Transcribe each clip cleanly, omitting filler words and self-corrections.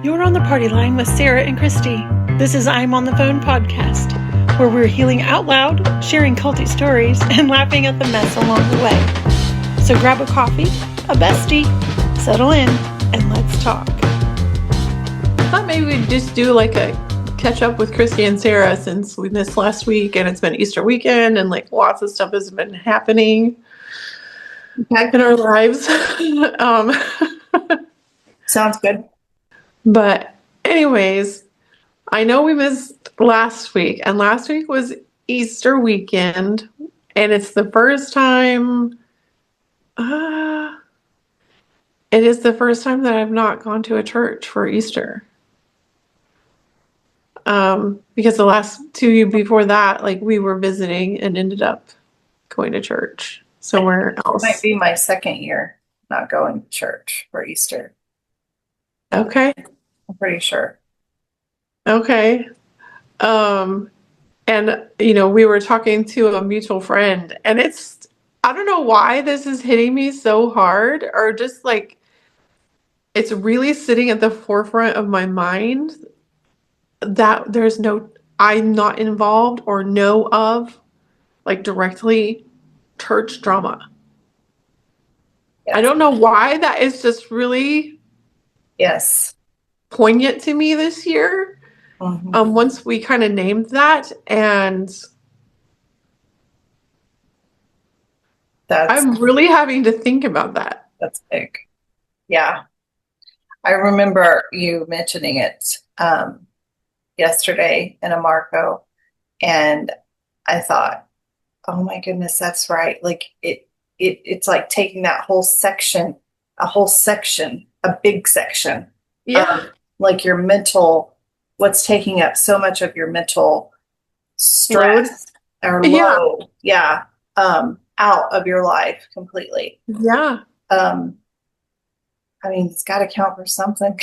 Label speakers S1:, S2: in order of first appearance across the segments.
S1: You're on the party line with Sarah and Christy. This is I'm on the Phone podcast, where we're healing out loud, sharing culty stories, and laughing at the mess along the way. So grab a coffee, a bestie, settle in, and let's talk.
S2: I thought maybe we'd just do like a catch up with Christy and Sarah since we missed last week and it's been Easter weekend and like lots of stuff has been happening in our lives.
S3: Sounds good.
S2: But anyways, I know we missed last week, and last week was Easter weekend, and it's the first time, it is the first time that I've not gone to a church for Easter. Because the last two before that, like we were visiting and ended up going to church somewhere else.
S3: It might be my second year not going to church for Easter.
S2: Okay.
S3: I'm pretty sure.
S2: Okay. And we were talking to a mutual friend, and I don't know why this is hitting me so hard, or just like it's really sitting at the forefront of my mind that I'm not involved or know of like directly church drama.
S3: Yes.
S2: I don't know why that is just really poignant to me this year.
S3: Mm-hmm.
S2: Once we kind of named that, and I'm really having to think about that.
S3: That's big. Yeah. I remember you mentioning it yesterday in a Marco, and I thought, oh my goodness, that's right. Like it's like taking that whole section, a big section.
S2: Yeah.
S3: Like your mental, what's taking up so much of your mental stress or load. Yeah. Out of your life completely.
S2: Yeah.
S3: I mean, it's got to count for something.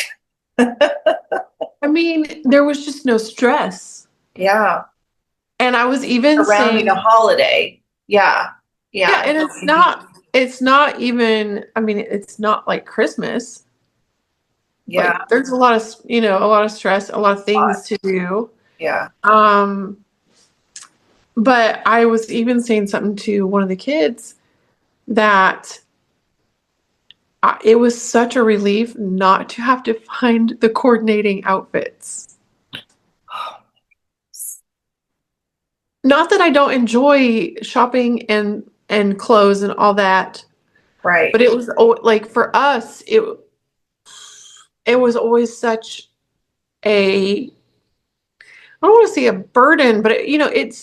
S2: I mean, there was just no stress.
S3: Yeah.
S2: And I was even
S3: surrounding a holiday. Yeah.
S2: Yeah. And it's not even, I mean, it's not like Christmas.
S3: Yeah.
S2: Like, there's a lot of stress, a lot of things to do.
S3: Yeah.
S2: But I was even saying something to one of the kids that it was such a relief not to have to find the coordinating outfits. Not that I don't enjoy shopping and clothes and all that.
S3: Right.
S2: But it was like for us, it was always such I don't want to say a burden, but it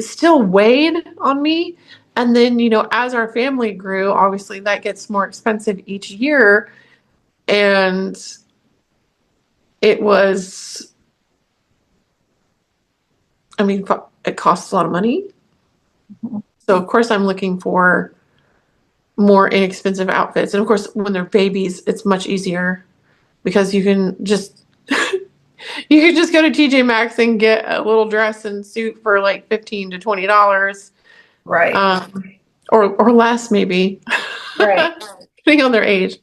S2: still weighed on me. And then, as our family grew, obviously that gets more expensive each year. And it was, I mean, it costs a lot of money. Mm-hmm. So of course I'm looking for more inexpensive outfits. And of course, when they're babies, it's much easier because you can just go to TJ Maxx and get a little dress and suit for like $15 to $20.
S3: Right.
S2: Or less maybe.
S3: Right.
S2: Depending on their age.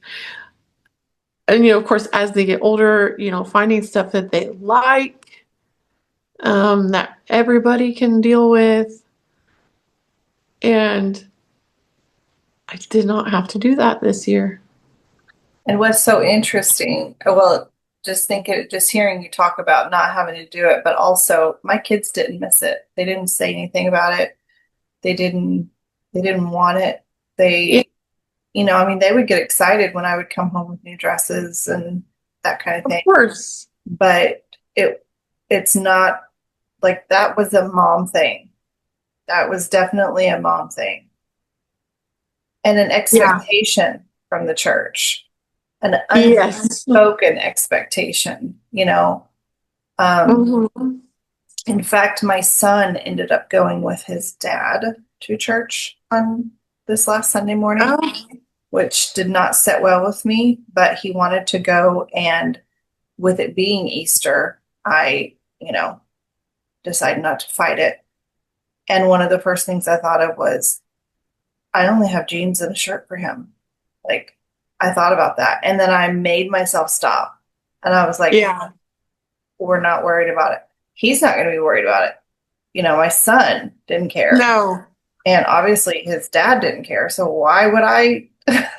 S2: And of course, as they get older, finding stuff that they like, that everybody can deal with. And I did not have to do that this year.
S3: And what's so interesting, well, just hearing you talk about not having to do it, but also my kids didn't miss it. They didn't say anything about it. They didn't want it. They would get excited when I would come home with new dresses and that kind of thing.
S2: Of course.
S3: But it's not like that was a mom thing. That was definitely a mom thing. And an expectation from the church. An unspoken expectation,
S2: Mm-hmm.
S3: In fact, my son ended up going with his dad to church on this last Sunday morning, which did not sit well with me, but he wanted to go. And with it being Easter, I, decided not to fight it. And one of the first things I thought of was, I only have jeans and a shirt for him. Like, I thought about that. And then I made myself stop. And I was like,
S2: Yeah.
S3: we're not worried about it. He's not going to be worried about it. My son didn't care.
S2: No.
S3: And obviously his dad didn't care. So why would I?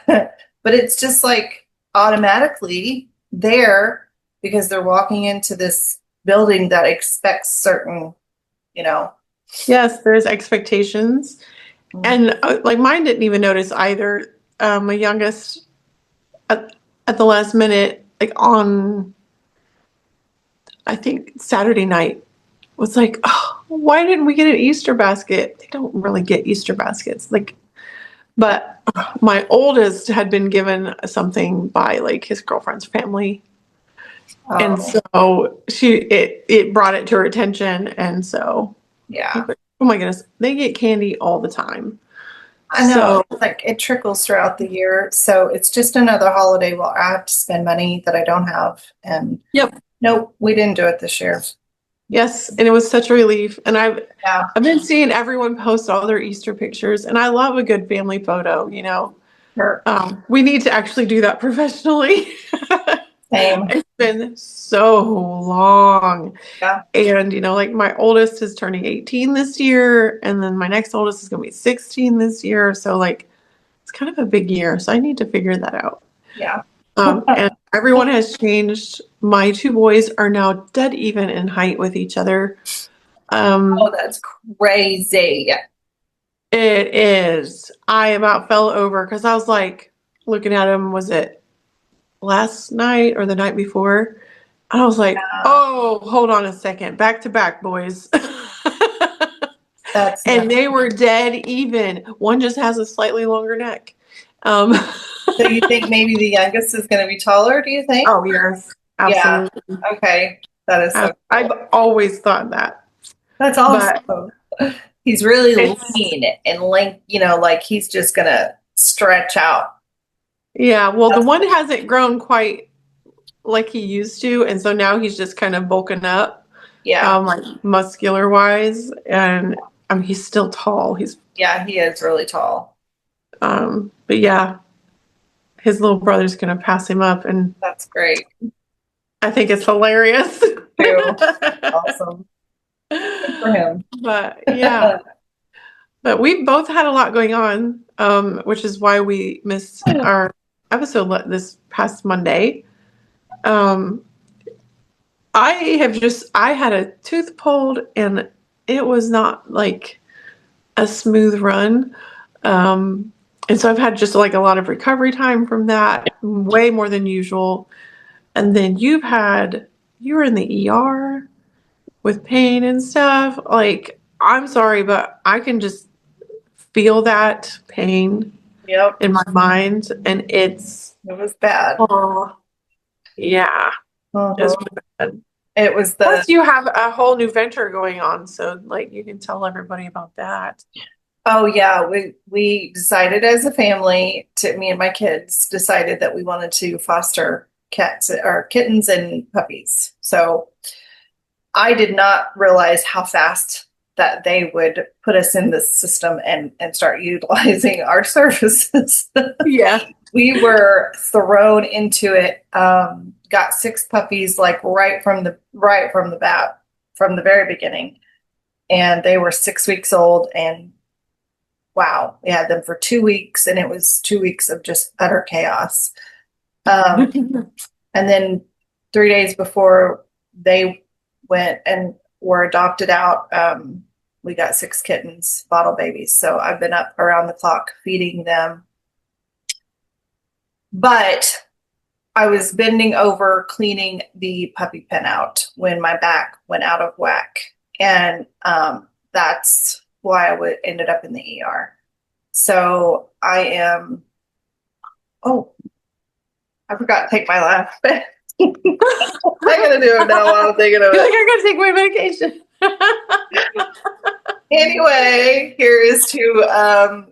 S3: But it's just like automatically there because they're walking into this building that expects certain,
S2: Yes, there's expectations. And like mine didn't even notice either. My youngest at the last minute, like on, I think Saturday night, was like, oh, why didn't we get an Easter basket? They don't really get Easter baskets. But my oldest had been given something by like his girlfriend's family. And so it brought it to her attention. And so,
S3: yeah.
S2: oh my goodness, they get candy all the time.
S3: I know.
S2: So,
S3: It's like it trickles throughout the year. So it's just another holiday where I have to spend money that I don't have. And
S2: yep.
S3: Nope, we didn't do it this year.
S2: Yes, and it was such a relief. And I've
S3: Yeah.
S2: been seeing everyone post all their Easter pictures, and I love a good family photo,
S3: Sure.
S2: We need to actually do that professionally.
S3: Same.
S2: It's been so long.
S3: Yeah.
S2: And, like my oldest is turning 18 this year, and then my next oldest is going to be 16 this year. So, like, it's kind of a big year. So I need to figure that out.
S3: Yeah.
S2: And everyone has changed. My two boys are now dead even in height with each other.
S3: Oh, that's crazy.
S2: It is. I about fell over because I was like looking at him. Was it last night or the night before? I was like, oh, hold on a second. Back to back, boys. And they were dead even. One just has a slightly longer neck.
S3: So you think maybe the youngest is going to be taller, do you think?
S2: Oh, yes. Absolutely.
S3: Yeah. Okay. That is so cool.
S2: I've always thought that.
S3: That's awesome. He's really lean and like he's just going to stretch out.
S2: Yeah. Well, the one hasn't grown quite like he used to. And so now he's just kind of bulking up.
S3: Yeah.
S2: Like muscular wise. And he's still tall. He
S3: is really tall.
S2: But yeah, his little brother's going to pass him up. And
S3: that's great.
S2: I think it's hilarious.
S3: Awesome. Good for him.
S2: But yeah. But we both had a lot going on, which is why we missed our episode this past Monday. I had a tooth pulled and it was not like a smooth run. And so I've had just like a lot of recovery time from that, way more than usual. And then you were in the ER with pain and stuff. Like, I'm sorry, but I can just feel that pain in my mind. And it
S3: was bad.
S2: Oh, yeah.
S3: Uh-huh.
S2: It was bad.
S3: It was
S2: Plus, you have a whole new venture going on. So, like, you can tell everybody about that.
S3: Oh, yeah. We decided as a family, me and my kids decided that we wanted to foster cats or kittens and puppies. So I did not realize how fast that they would put us in this system and start utilizing our services.
S2: Yeah.
S3: We were thrown into it. Got 6 puppies like right from the from the very beginning. And they were 6 weeks old, and wow, we had them for 2 weeks, and it was 2 weeks of just utter chaos. And then 3 days before they went and were adopted out, we got 6 kittens, bottle babies. So I've been up around the clock feeding them. But I was bending over cleaning the puppy pen out when my back went out of whack. And that's why I ended up in the ER. So I am, I forgot to take my laugh. I'm going to do it now while I'm thinking of it.
S2: You're like, I'm going to take my medication.
S3: Anyway, here is to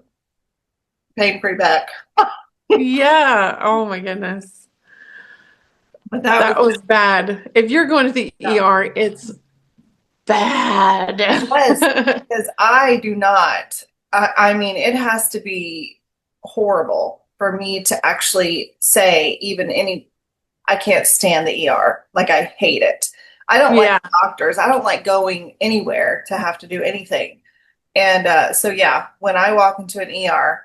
S3: pain-free back.
S2: Yeah. Oh my goodness.
S3: But
S2: that was bad. If you're going to the ER, it's bad.
S3: Yes, because I do not. I mean, it has to be horrible for me to actually say even any I can't stand the ER. Like, I hate it. I don't like
S2: Yeah.
S3: doctors. I don't like going anywhere to have to do anything. And so, yeah, when I walk into an ER,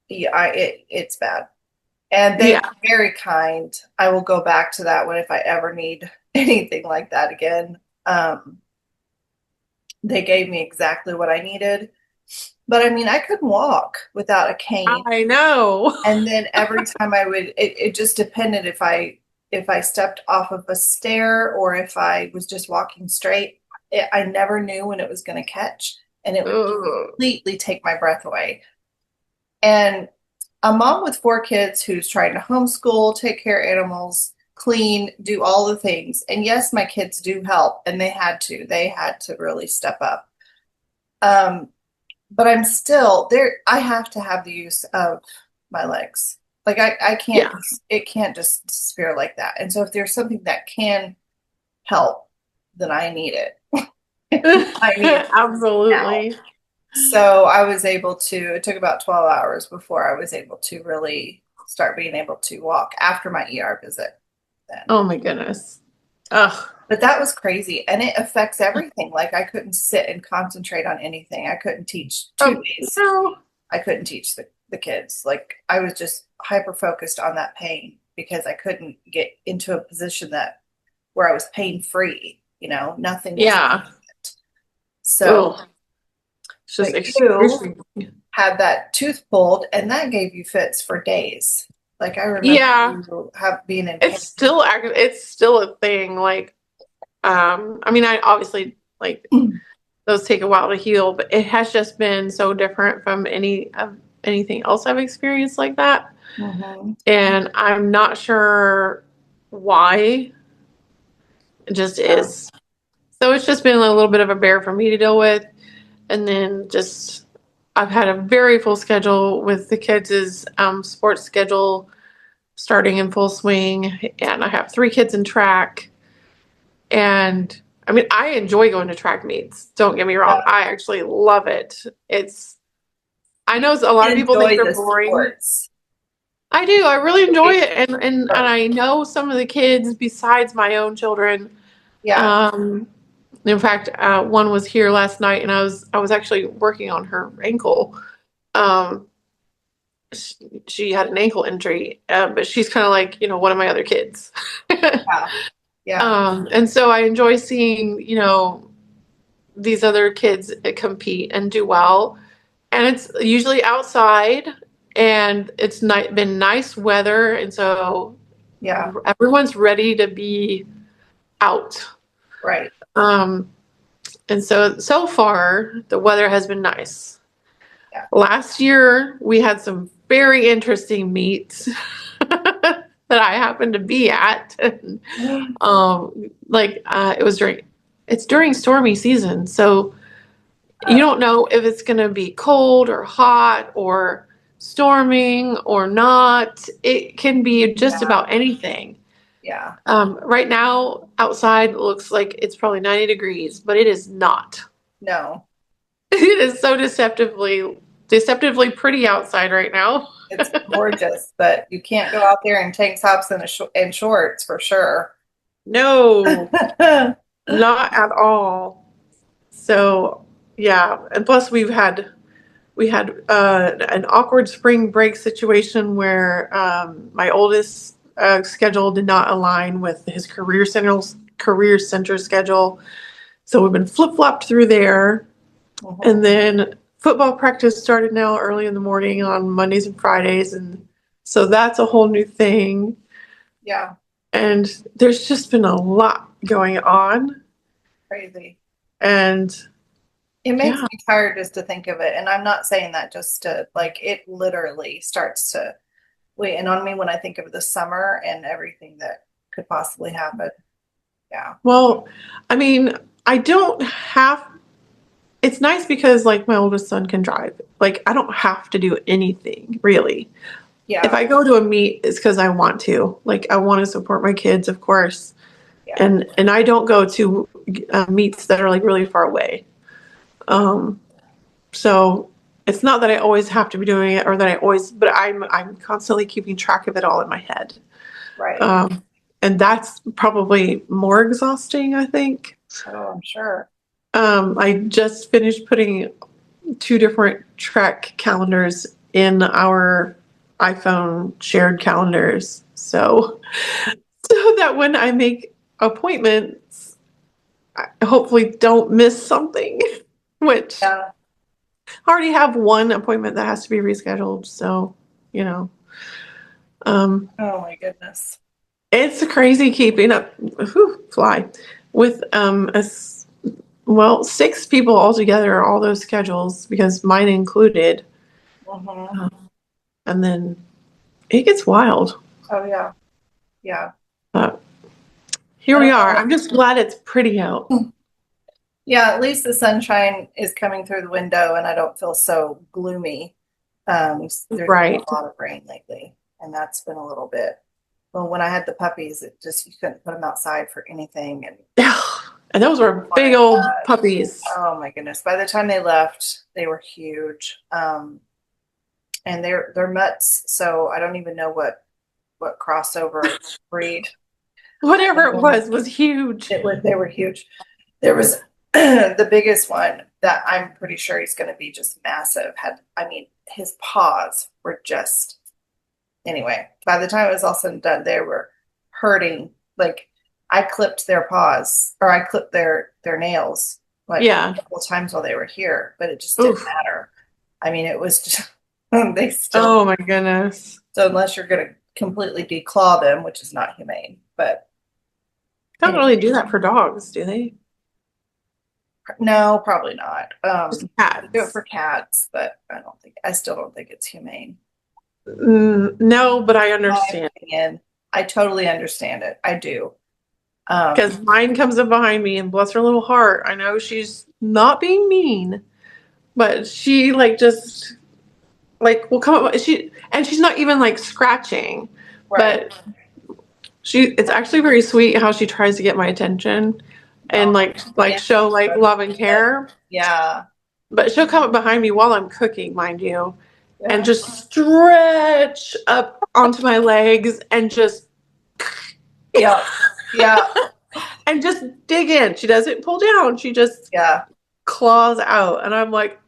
S3: it's bad. And they
S2: Yeah.
S3: were very kind. I will go back to that one if I ever need anything like that again. They gave me exactly what I needed. But I mean, I couldn't walk without a cane.
S2: I know.
S3: And then every time it just depended if I stepped off of a stair or if I was just walking straight. I never knew when it was going to catch, and it would
S2: Ugh.
S3: completely take my breath away. And a mom with 4 kids who's trying to homeschool, take care of animals, clean, do all the things. And yes, my kids do help, and they had to really step up. But I'm still there. I have to have the use of my legs. Like, I can't,
S2: Yeah.
S3: it can't just disappear like that. And so if there's something that can help, then I need it. I need it now.
S2: Absolutely.
S3: So I was able to, it took about 12 hours before I was able to really start being able to walk after my ER visit then.
S2: Oh my goodness. Ugh.
S3: But that was crazy. And it affects everything. Like, I couldn't sit and concentrate on anything. I couldn't teach 2 days.
S2: No.
S3: I couldn't teach the kids. Like, I was just hyper focused on that pain because I couldn't get into a position where I was pain free, nothing was
S2: Yeah.
S3: it. So
S2: Ugh. It's just
S3: But
S2: excruciating.
S3: had that tooth pulled, and that gave you fits for days. Like, I remember
S2: Yeah.
S3: you being in pain.
S2: It's still a thing. Like, I mean, I obviously like those take a while to heal, but it has just been so different from anything else I've experienced like that.
S3: Mhm.
S2: And I'm not sure why. It just is. So it's just been a little bit of a bear for me to deal with. And then just, I've had a very full schedule with the kids' sports schedule starting in full swing. And I have 3 kids in track. And I mean, I enjoy going to track meets. Don't get me wrong. I actually love it. I know a lot of people think
S3: Enjoy
S2: they're
S3: the
S2: boring.
S3: sports.
S2: I do. I really enjoy it. And I know some of the kids besides my own children.
S3: Yeah.
S2: In fact, one was here last night, and I was actually working on her ankle. She had an ankle injury, but she's kind of like, one of my other kids.
S3: Yeah.
S2: And so I enjoy seeing, these other kids compete and do well. And it's usually outside, and it's been nice weather, and so
S3: Yeah.
S2: everyone's ready to be out.
S3: Right.
S2: And so far, the weather has been nice.
S3: Yeah.
S2: Last year, we had some very interesting meets that I happened to be at. It's during stormy season, so you don't know if it's going to be cold or hot or storming or not. It can be just about anything.
S3: Yeah.
S2: Right now, outside looks like it's probably 90 degrees, but it is not.
S3: No.
S2: It is so deceptively pretty outside right now.
S3: It's gorgeous, but you can't go out there in tank tops and shorts for sure.
S2: No, not at all. So, yeah, and plus we had an awkward spring break situation where my oldest schedule did not align with his career center schedule, so we've been flip-flopped through there.
S3: Mhm.
S2: And then football practice started now early in the morning on Mondays and Fridays, and so that's a whole new thing.
S3: Yeah.
S2: And there's just been a lot going on,
S3: Crazy.
S2: and
S3: It makes me tired just to think of it. And I'm not saying that just to, like, it literally starts to weigh in on me when I think of the summer and everything that could possibly happen. Yeah.
S2: well, I mean, it's nice because like my oldest son can drive. Like, I don't have to do anything really.
S3: Yeah.
S2: If I go to a meet, it's because I want to. Like, I want to support my kids, of course.
S3: Yeah.
S2: And I don't go to meets that are like really far away. So it's not that I always have to be doing it, or that but I'm constantly keeping track of it all in my head.
S3: Right.
S2: and that's probably more exhausting, I think.
S3: Oh, I'm sure.
S2: I just finished putting 2 different track calendars in our iPhone shared calendars. So that when I make appointments, I hopefully don't miss something, which
S3: Yeah.
S2: I already have one appointment that has to be rescheduled. So, you know, um,
S3: Oh my goodness.
S2: it's crazy keeping up, with, well, 6 people altogether, all those schedules, because mine included.
S3: Mhm.
S2: And then it gets wild.
S3: Oh yeah. Yeah.
S2: But here we are. I'm just glad it's pretty out.
S3: Yeah, at least the sunshine is coming through the window and I don't feel so gloomy. There's been
S2: Right.
S3: a lot of rain lately, and that's been a little bit. Well, when I had the puppies, it just you couldn't put them outside for anything, and
S2: And those were big old puppies.
S3: oh my goodness! By the time they left, they were huge, and they're mutts. So I don't even know what crossover breed.
S2: Whatever it was huge.
S3: They were huge. There was the biggest one that I'm pretty sure he's going to be just massive. His paws were just anyway. By the time it was all said and done, they were hurting. Like I clipped their paws, or I clipped their nails like a couple of times while they were here, but it just didn't matter. I mean, it was just they still.
S2: Oh my goodness!
S3: So unless you're going to completely declaw them, which is not humane, but
S2: don't really do that for dogs, do they?
S3: No, probably not.
S2: Just cats.
S3: Do it for cats, but I still don't think it's humane.
S2: No, but I understand.
S3: I totally understand it. I do.
S2: Because mine comes up behind me, and bless her little heart, I know she's not being mean, but she just will come up. She's not even scratching,
S3: right.
S2: but it's actually very sweet how she tries to get my attention and show love and care.
S3: Yeah.
S2: But she'll come up behind me while I'm cooking, mind you, and just stretch up onto my legs and just
S3: yeah.
S2: and just dig in. She doesn't pull down. She just claws out, and I'm like.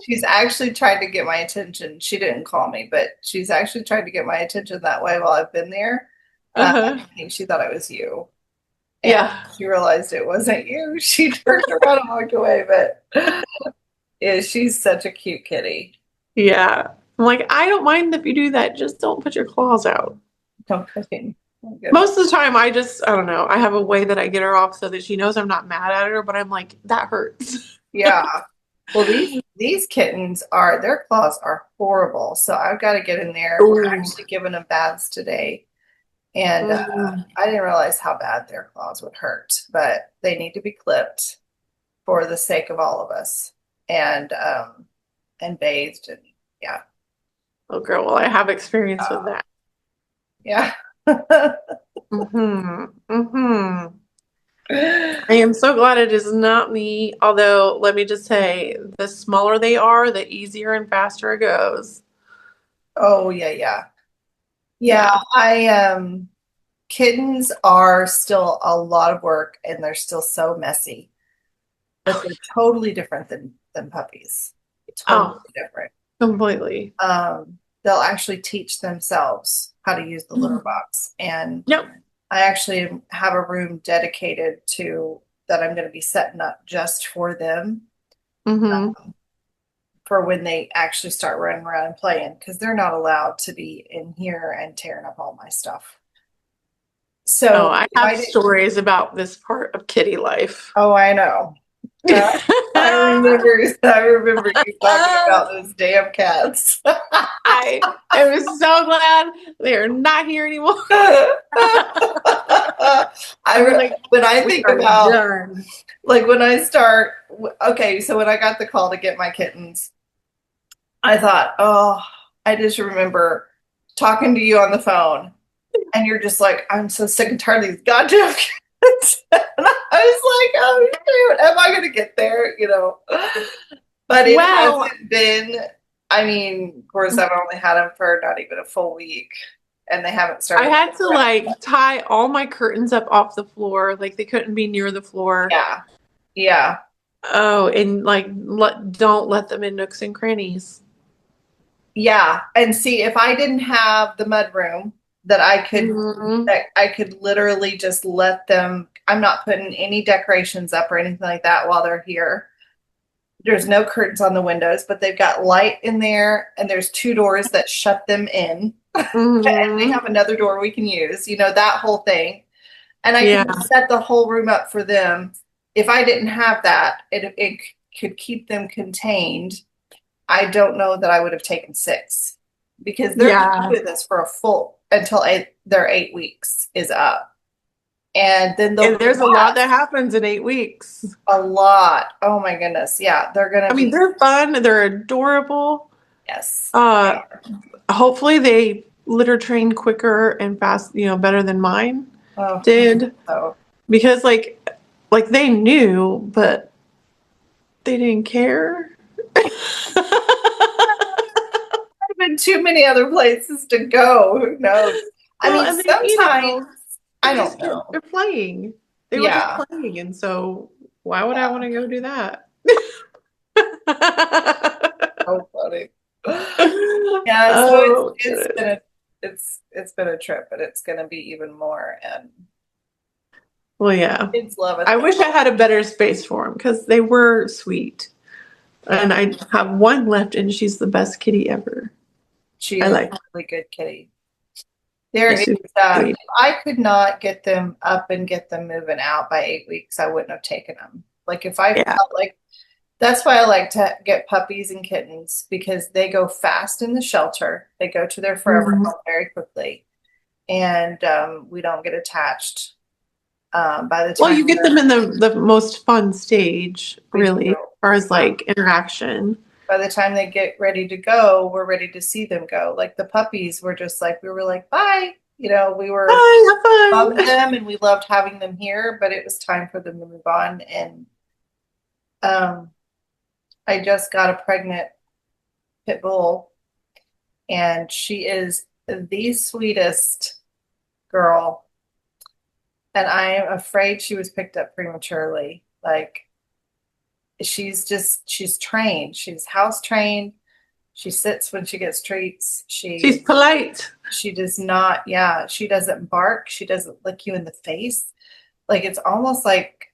S3: She's actually tried to get my attention. She didn't call me, but she's actually tried to get my attention that way while I've been there. I think she thought it was you. And she realized it wasn't you. She turned around and walked away, but she's such a cute kitty.
S2: Yeah. I'm like, I don't mind if you do that. Just don't put your claws out.
S3: Don't cooking.
S2: Most of the time, I don't know. I have a way that I get her off so that she knows I'm not mad at her, but I'm like, that hurts.
S3: Yeah. Well, these kittens their claws are horrible. So I've got to get in there.
S2: Ooh.
S3: We're actually giving them baths today. And I didn't realize how bad their claws would hurt, but they need to be clipped for the sake of all of us and bathed. And yeah.
S2: Oh, girl. Well, I have experience with that.
S3: Yeah.
S2: I am so glad it is not me. Although, let me just say, the smaller they are, the easier and faster it goes.
S3: Oh, yeah. Kittens are still a lot of work, and they're still so messy, but they're totally different than puppies. Totally different.
S2: Completely.
S3: They'll actually teach themselves how to use the litter box, and I actually have a room dedicated to that I'm going to be setting up just for them for when they actually start running around and playing, because they're not allowed to be in here and tearing up all my stuff. So
S2: I have stories about this part of kitty life.
S3: Oh, I know. I remember you talking about those damn cats.
S2: I was so glad they're not here anymore.
S3: When I think about when I start, so when I got the call to get my kittens, I thought, I just remember talking to you on the phone, and you're just like, I'm so sick and tired of these goddamn kids. And I was like, oh shoot, am I gonna get there? But it hasn't been. I mean, of course, I've only had them for not even a full week. and they haven't
S2: I
S3: started.
S2: had to like tie all my curtains up off the floor. Like they couldn't be near the floor.
S3: Yeah. Yeah.
S2: Oh, and like don't let them in nooks and crannies.
S3: Yeah. And see, if I didn't have the mud room that
S2: Mhm.
S3: I could literally just let them, I'm not putting any decorations up or anything like that while they're here. There's no curtains on the windows, but they've got light in there, and there's 2 doors that shut them in. And they
S2: Mhm.
S3: have another door we can use, that whole thing. And I
S2: Yeah.
S3: can set the whole room up for them. If I didn't have that, it could keep them contained. I don't know that I would have taken 6, because they're going to
S2: Yeah.
S3: do this for a full until their 8 weeks is up. And then
S2: And there's a lot that happens in 8 weeks.
S3: a lot. Oh my goodness. Yeah, they're going to
S2: I mean, they're fun. They're adorable.
S3: yes.
S2: Hopefully they litter train quicker and fast, better than mine
S3: Oh,
S2: did.
S3: so
S2: Because like they knew, but they didn't care.
S3: been too many other places to go. Who knows? I
S2: Well,
S3: mean,
S2: and then,
S3: sometimes I don't
S2: they're
S3: know.
S2: playing. They were
S3: Yeah.
S2: just playing, and so why would I want to go do that?
S3: So funny. Yeah, so
S2: Oh,
S3: it's been a trip, but it's gonna be even more, and
S2: well, yeah.
S3: kids love it.
S2: I wish I had a better space for them because they were sweet. And I have one left, and she's the best kitty ever.
S3: She
S2: I
S3: is
S2: like
S3: a really good kitty. There
S2: Yes,
S3: is
S2: she's
S3: if
S2: sweet.
S3: I could not get them up and get them moving out by 8 weeks, I wouldn't have taken them. Like if I
S2: Yeah.
S3: felt like that's why I like to get puppies and kittens, because they go fast in the shelter. They go to their forever
S2: Mhm.
S3: home very quickly, and we don't get attached. By the
S2: Well,
S3: time
S2: you get them in the most fun stage,
S3: we
S2: really, as
S3: do,
S2: far as like interaction.
S3: by the time they get ready to go, we're ready to see them go. Like the puppies were just like, we were like, bye. We were
S2: Bye, have
S3: loved
S2: fun.
S3: them and we loved having them here, but it was time for them to move on. And um, I just got a pregnant pit bull, and she is the sweetest girl. And I am afraid she was picked up prematurely. Like she's trained. She's house trained. She sits when she gets treats.
S2: She's polite.
S3: She does not, yeah, she doesn't bark. She doesn't lick you in the face. Like it's almost like,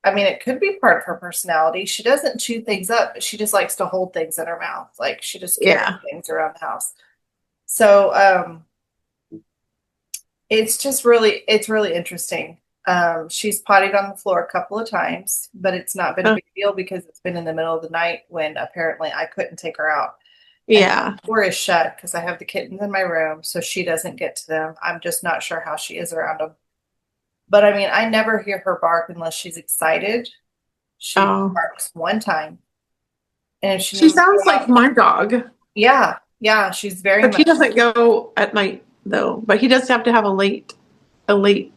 S3: I mean, it could be part of her personality. She doesn't chew things up, but she just likes to hold things in her mouth. Like she just carries
S2: Yeah.
S3: things around the house. So it's really interesting. She's pottied on the floor a couple of times, but it's not been a big deal because it's been in the middle of the night when apparently I couldn't take her out.
S2: Yeah.
S3: And the door is shut because I have the kittens in my room, so she doesn't get to them. I'm just not sure how she is around them. But I mean, I never hear her bark unless she's excited. She barks one time. And if
S2: she sounds like my dog.
S3: Yeah. Yeah. She's very
S2: But
S3: much.
S2: he doesn't go at night though. But he does have to have a late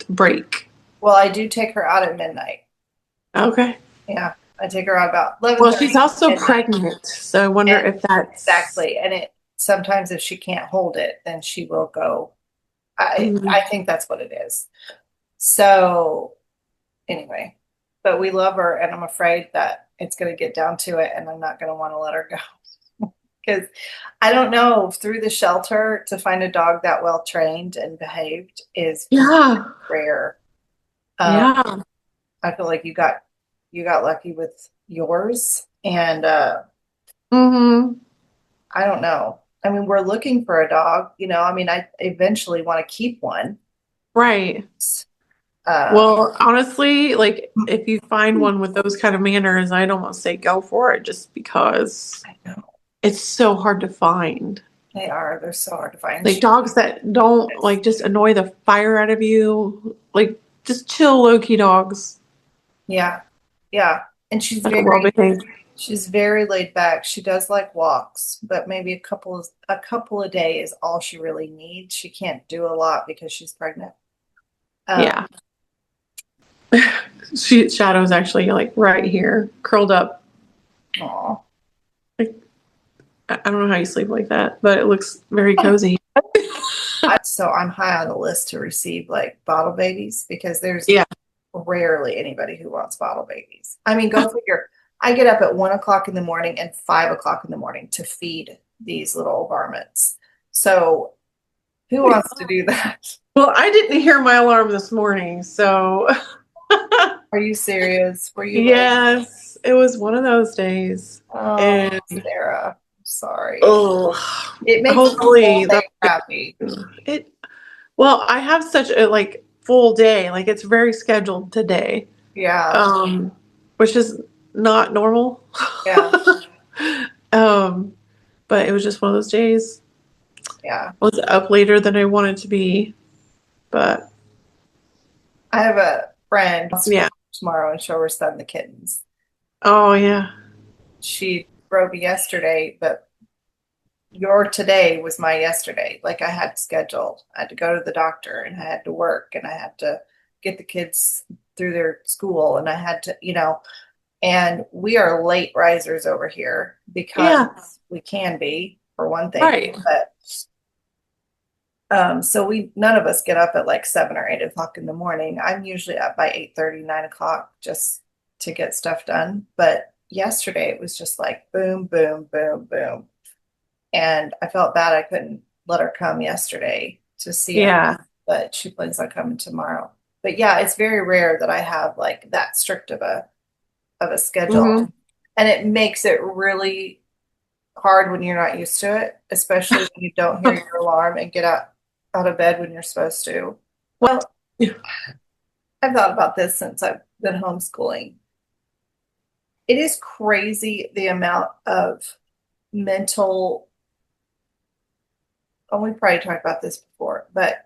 S2: break.
S3: Well, I do take her out at midnight.
S2: Okay.
S3: Yeah. I take her out about 11.
S2: Well, she's also pregnant, so I wonder if that's
S3: exactly. And it sometimes if she can't hold it, then she will go. I think that's what it is. So anyway, but we love her, and I'm afraid that it's going to get down to it, and I'm not going to want to let her go because I don't know, through the shelter to find a dog that well trained and behaved is rare.
S2: Yeah.
S3: I feel like you got lucky with yours, and I don't know. I mean, we're looking for a dog, I mean, I eventually want to keep one.
S2: Right. Well, honestly, like if you find one with those kind of manners, I'd almost say go for it, just because
S3: I know
S2: it's so hard to find.
S3: They're so hard to find.
S2: Like dogs that don't like just annoy the fire out of you, like just chill, low-key dogs.
S3: Yeah. And she's
S2: very well behaved.
S3: She's very laid back. She does like walks, but maybe a couple a day is all she really needs. She can't do a lot because she's pregnant.
S2: Yeah. Shadow's actually like right here, curled up.
S3: Aw.
S2: I don't know how you sleep like that, but it looks very cozy.
S3: So I'm high on the list to receive like bottle babies because there's
S2: Yeah.
S3: rarely anybody who wants bottle babies. I mean, go figure. I get up at 1 o'clock in the morning and 5 o'clock in the morning to feed these little varmints. So who wants to do that?
S2: Well, I didn't hear my alarm this morning, so
S3: Are you serious? Were you
S2: yes, it was one of those days.
S3: like,
S2: And
S3: Sarah, I'm sorry.
S2: oh,
S3: It makes
S2: hopefully
S3: the whole day crappy.
S2: Well, I have such a like full day. Like it's very scheduled today.
S3: Yeah.
S2: Which is not normal.
S3: Yeah.
S2: But it was just one of those days.
S3: Yeah.
S2: I was up later than I wanted to be, but
S3: I have a friend
S2: yeah.
S3: tomorrow and show her son the kittens.
S2: Oh yeah.
S3: She wrote me yesterday, but your today was my yesterday. Like I had scheduled. I had to go to the doctor and I had to work and I had to get the kids through their school and I had to, and we are late risers over here because we can be for one thing.
S2: Right.
S3: But so none of us get up at like 7 or 8 o'clock in the morning. I'm usually up by 8:30, 9 o'clock just to get stuff done. But yesterday it was just like boom, boom, boom, boom. And I felt bad I couldn't let her come yesterday to see
S2: Yeah.
S3: her, but she plans on coming tomorrow. But yeah, it's very rare that I have like that strict of a schedule.
S2: Mhm.
S3: And it makes it really hard when you're not used to it, especially when you don't hear your alarm and get out of bed when you're supposed to. Well, I've thought about this since I've been homeschooling. It is crazy the amount of mental, we probably talked about this before, but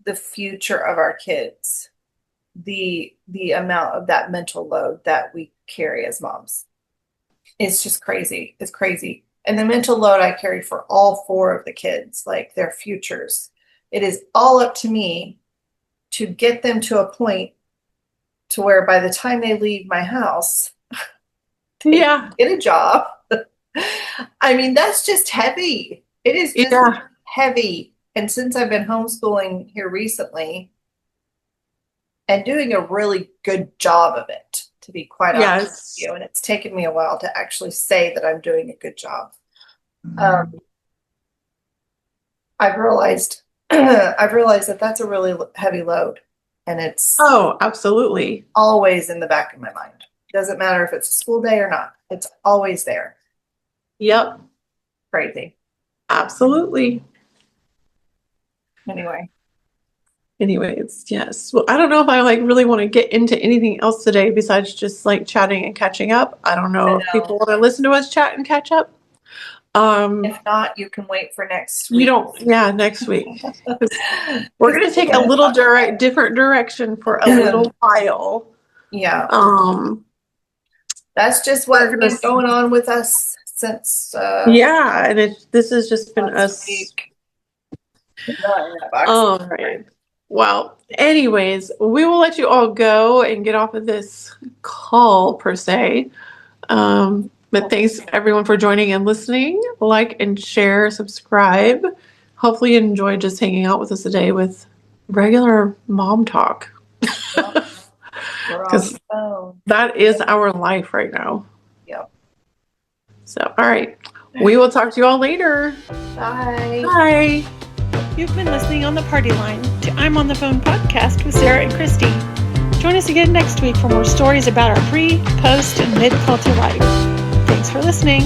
S3: the future of our kids, the amount of that mental load that we carry as moms. It's just crazy. It's crazy. And the mental load I carried for all 4 of the kids, like their futures. It is all up to me to get them to a point to where by the time they leave my house, they get a job. I mean, that's just heavy. It is just heavy. And since I've been homeschooling here recently and doing a really good job of it, to be quite honest with you, and it's taken me a while to actually say that I'm doing a good job. I've realized that that's a really heavy load, and it's
S2: absolutely
S3: always in the back of my mind. Doesn't matter if it's a school day or not. It's always there.
S2: Yep.
S3: Crazy.
S2: Absolutely. Anyways, yes. Well, I don't know if I like really want to get into anything else today besides just like chatting and catching up. I don't know if people want to listen to us chat and catch up.
S3: If not, you can wait for next week.
S2: Next week. We're going to take a little different direction for a little while.
S3: Yeah. That's just
S2: We're
S3: what's been going on with us since.
S2: And this has just been us. All right. Well, anyways, we will let you all go and get off of this call per se. But thanks everyone for joining and listening. Like and share, subscribe. Hopefully you enjoyed just hanging out with us today with regular mom talk. Because that is our life right now.
S3: Yep.
S2: So, all right. We will talk to you all later.
S3: Bye.
S2: Bye.
S1: You've been listening on the Party Line to I'm on the Phone podcast with Sarah and Christy. Join us again next week for more stories about our pre, post, and mid-culture life. Thanks for listening.